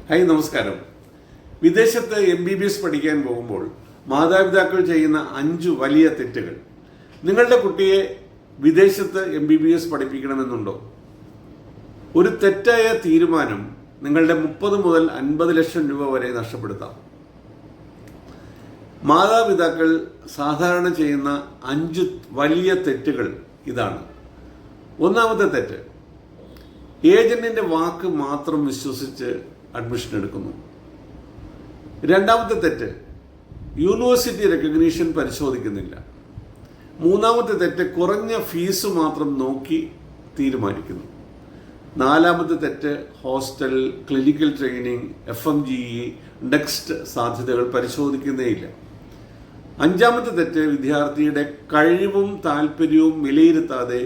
Hi, നമസ്കാരം. വിദേശത്ത് MBBS പഠിക്കാൻ പോകുമ്പോൾ മാതാപിതാക്കൾ ചെയ്യുന്ന 5 വലിയ തെറ്റുകൾ. നിങ്ങളുടെ കുട്ടിയെ വിദേശത്ത് MBBS പഠിപ്പിക്കണമെന്നുണ്ടോ? ഒരു തെറ്റായ തീരുമാനം നിങ്ങളുടെ 30 മുതൽ 50 ലക്ഷം രൂപ വരെ നഷ്ടപ്പെടുത്താം. മാതാപിതാക്കൾ സാധാരണ ചെയ്യുന്ന 5 വലിയ തെറ്റുകൾ ഇതാണ്. ഒന്നാമത്തെ തെറ്റ്, ഏജന്റിന്റെ വാക്ക് മാത്രം വിശ്വസിച്ച് അഡ്മിഷൻ എടുക്കുന്നു. രണ്ടാമത്തെ തെറ്റ്, യൂണിവേഴ്സിറ്റി റെക്കഗ്നീഷൻ പരിശോധിക്കുന്നില്ല. മൂന്നാമത്തെ തെറ്റ്, കുറഞ്ഞ ഫീസ് മാത്രം നോക്കി തീരുമാനിക്കുന്നു. നാലാമത്തെ തെറ്റ്, hostel, clinical training, FMGE, next സാധ്യതകൾ പരിശോധിക്കുന്നേയില്ല. അഞ്ചാമത്തെ തെറ്റ്, വിദ്യാർത്ഥിയുടെ കഴിവും താല്പര്യവും വിലയിരുത്താതെ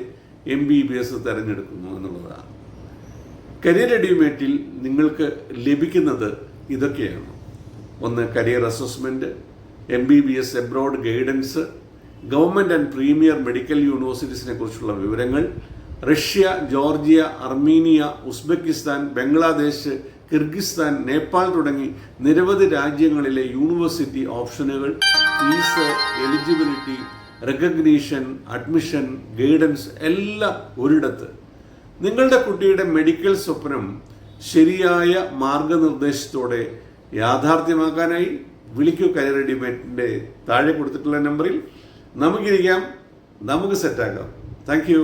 MBBS തിരഞ്ഞെടുക്കുന്നു എന്നുള്ളതാണ്. കരിയർ എഡ്യൂമേറ്റിൽ നിങ്ങൾക്ക് ലഭിക്കുന്നത് ഇതൊക്കെയാണ്. ഒന്ന്, career assessment, MBBS abroad guidance, government and premier medical യൂണിവേഴ്സിറ്റീസിനെ കുറിച്ചുള്ള വിവരങ്ങൾ, Russia, Georgia, Armenia, Uzbekistan, Bangladesh, Kyrgyzstan, Nepal തുടങ്ങി നിരവധി രാജ്യങ്ങളിലെ യൂണിവേഴ്സിറ്റി ഓപ്ഷനുകൾ, fees, eligibility, recognition, admission, guidance എല്ലാം ഒരിടത്ത്. നിങ്ങളുടെ കുട്ടിയുടെ മെഡിക്കൽ സ്വപ്നം ശരിയായ മാർഗനിർദ്ദേശത്തോടെ യാഥാർത്ഥ്യമാക്കാനായി വിളിക്കൂ. കരിയർ എഡ്യൂമേറ്റിൻ്റെ താഴെ കൊടുത്തിട്ടുള്ള നമ്പറിൽ നമുക്കിരിക്കാം, നമുക്ക് സെറ്റാക്കാം. Thank U.